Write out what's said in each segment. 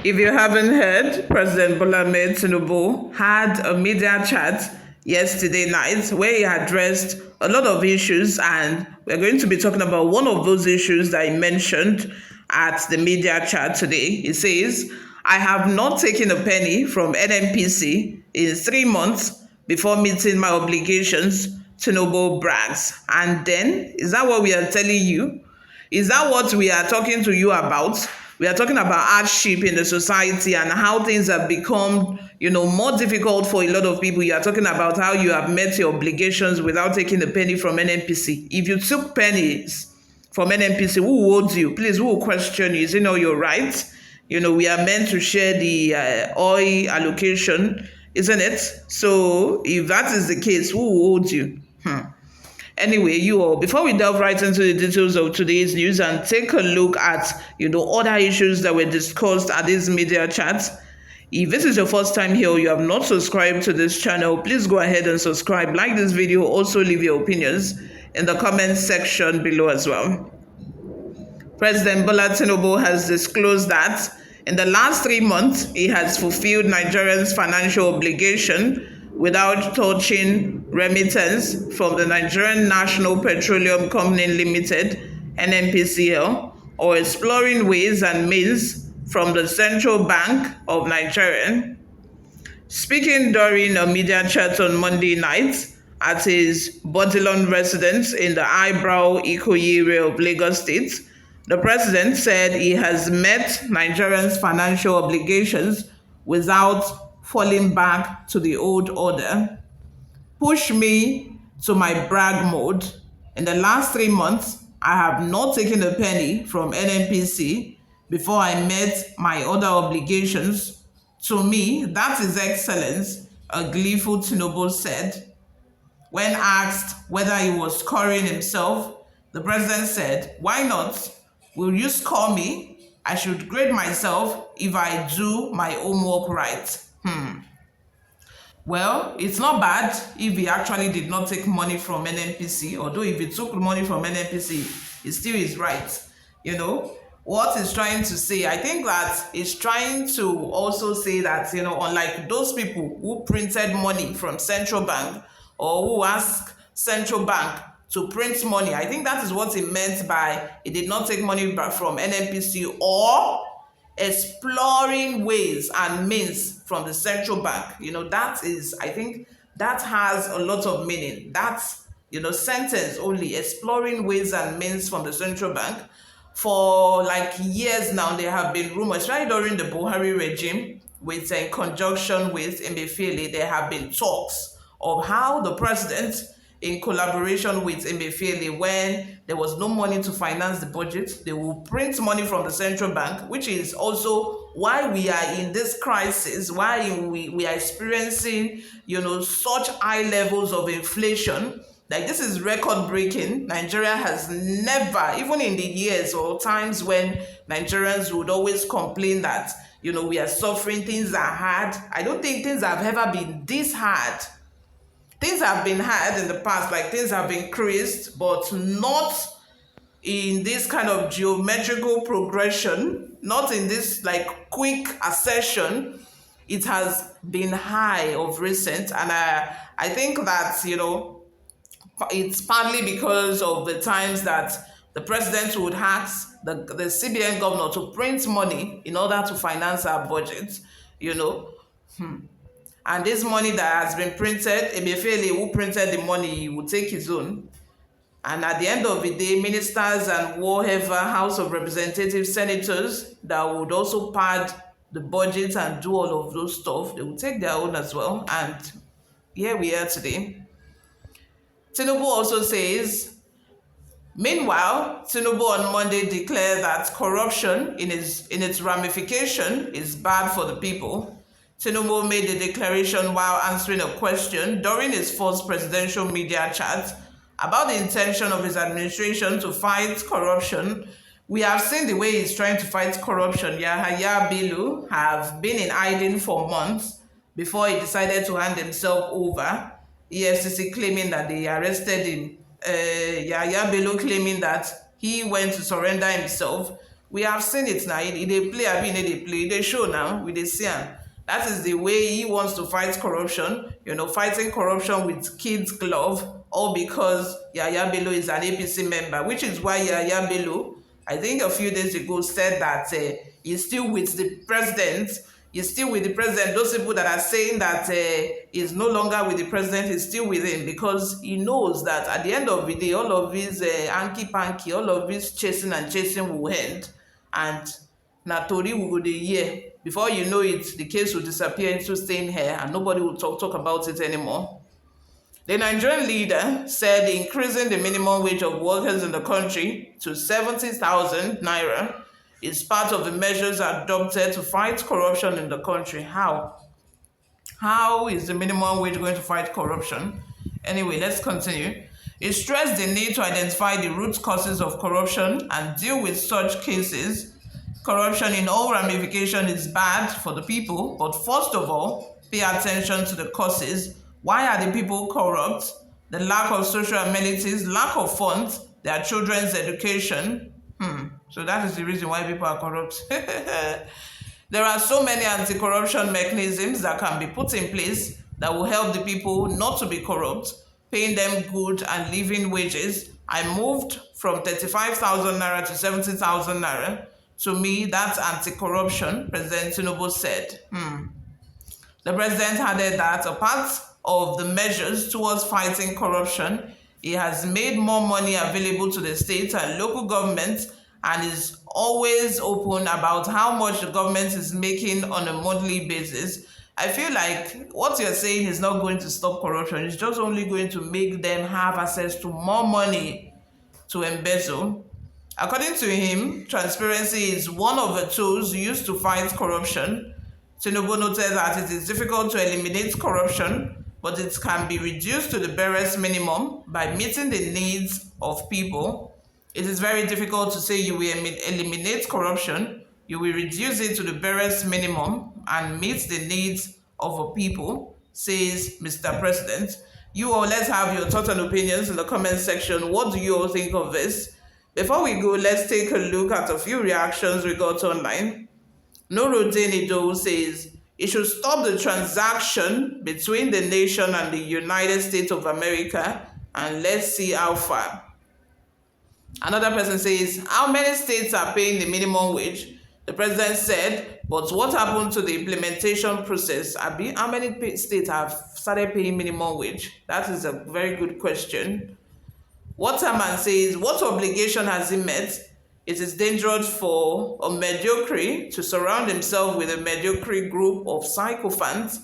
If you haven't heard, President Bola Tinubu had a media chat yesterday night where he addressed a lot of issues, and we're going to be talking about one of those issues that he mentioned at the media chat today. He says, I have not taken a penny from NNPC in 3 months before meeting my obligations, Tinubu brags. And then, is that what we are telling you? Is that what we are talking to you about? We are talking about hardship in the society and how things have become, more difficult for a lot of people. You are talking about how you have met your obligations without taking a penny from NNPC. If you took pennies from NNPC, who owes you? Please, who will question you? Is it not your right? We are meant to share the oil allocation, isn't it? So if that is the case, who owes you? Anyway, you all, before we delve right into the details of today's news and take a look at, other issues that were discussed at this media chat, if this is your first time here or you have not subscribed to this channel, please go ahead and subscribe, like this video, also leave your opinions in the comment section below as well. President Bola Tinubu has disclosed that in the last 3 months, he has fulfilled Nigerians' financial obligation without touching remittance from the Nigerian National Petroleum Company Limited, NNPCL, or exploring ways and means from the Central Bank of Nigeria. Speaking during a media chat on Monday night at his Bodilon residence in the Eyebrow Ikoyi area of Lagos State, the president said he has met Nigerians' financial obligations without falling back to the old order. Push me to my brag mode. In the last 3 months, I have not taken a penny from NNPC before I met my other obligations. To me, that is excellence, a gleeful Tinubu said. When asked whether he was scoring himself, the president said, "Why not? Will you score me? I should grade myself if I do my homework right." Well, it's not bad if he actually did not take money from NNPC, although if he took money from NNPC, it still is right. What he's trying to say, I think that he's trying to also say that, unlike those people who printed money from central bank or who asked central bank to print money, I think that is what he meant by he did not take money from NNPC or exploring ways and means from the central bank. That is, I think that has a lot of meaning. That's, sentence only, exploring ways and means from the central bank. For like years now, there have been rumors, right during the Buhari regime, in conjunction with Emefiele, there have been talks of how the president, in collaboration with Emefiele, when there was no money to finance the budget, they will print money from the central bank, which is also why we are in this crisis, why we are experiencing, such high levels of inflation. Like, this is record breaking. Nigeria has never, even in the years or times when Nigerians would always complain that, we are suffering, things are hard. I don't think things have ever been this hard. Things have been hard in the past, like things have increased, but not in this kind of geometrical progression, not in this like quick accession. It has been high of recent, and I think that, it's partly because of the times that the president would ask the CBN governor to print money in order to finance our budget, And this money that has been printed, Emefiele, who printed the money, he will take his own. And at the end of the day, ministers and whatever, House of Representatives, senators that would also pad the budget and do all of those stuff, they will take their own as well. And here we are today. Tinubu also says, meanwhile, Tinubu on Monday declared that corruption in its ramification is bad for the people. Tinubu made the declaration while answering a question during his first presidential media chat about the intention of his administration to fight corruption. We have seen the way he's trying to fight corruption. Yahaya Bello have been in hiding for months before he decided to hand himself over. EFCC claiming that they arrested him. Yahaya Bello claiming that he went to surrender himself We have seen it now. They play, I mean, they play, they show now with the see am. That is the way he wants to fight corruption, fighting corruption with kids' glove, all because Yaya Bello is an APC member, which is why Yaya Bello, I think a few days ago, said that he's still with the president. He's still with the president. Those people that are saying that he's no longer with the president is still with him, because he knows that at the end of the day, all of his hanky-panky, all of his chasing and chasing will end. And na tori we go dey hear. Before you know it, the case will disappear into thin air and nobody will talk about it anymore. The Nigerian leader said increasing the minimum wage of workers in the country to 70,000 naira is part of the measures adopted to fight corruption in the country. How? How is the minimum wage going to fight corruption? Anyway, let's continue. He stressed the need to identify the root causes of corruption and deal with such cases. Corruption in all ramifications is bad for the people, but first of all, pay attention to the causes. Why are the people corrupt? The lack of social amenities, lack of funds, their children's education. So that is the reason why people are corrupt. There are so many anti-corruption mechanisms that can be put in place that will help the people not to be corrupt, paying them good and living wages. I moved from 35,000 naira to 70,000 naira. To me, that's anti-corruption, President Tinubu said. The president added that apart of the measures towards fighting corruption, he has made more money available to the state and local governments and is always open about how much the government is making on a monthly basis. I feel like what you're saying is not going to stop corruption. It's just only going to make them have access to more money to embezzle. According to him, transparency is one of the tools used to fight corruption. Tinubu noted that it is difficult to eliminate corruption, but it can be reduced to the barest minimum by meeting the needs of people. It is very difficult to say you will eliminate corruption. You will reduce it to the barest minimum and meet the needs of the people, says Mr. President. You all, let's have your thoughts and opinions in the comment section. What do you all think of this? Before we go, let's take a look at a few reactions we got online. Nuruddin Ido says, it should stop the transaction between the nation and the United States of America, and let's see how far. Another person says, how many states are paying the minimum wage? The president said, but what happened to the implementation process? How many states have started paying minimum wage? That is a very good question. Waterman says, what obligation has he met? It is dangerous for a mediocre to surround himself with a mediocre group of sycophants,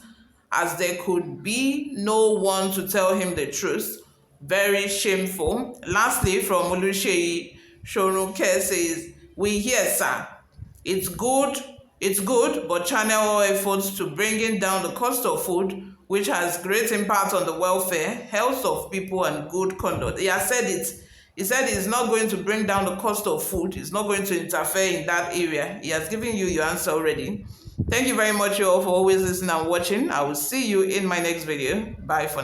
as there could be no one to tell him the truth. Very shameful. Lastly, from Oluseyi Shorunke says, we hear, sir. It's good, but channel all efforts to bringing down the cost of food, which has great impact on the welfare, health of people, and good conduct. He has said it. He said he's not going to bring down the cost of food. He's not going to interfere in that area. He has given you your answer already. Thank you very much, you all, for always listening and watching. I will see you in my next video. Bye for now.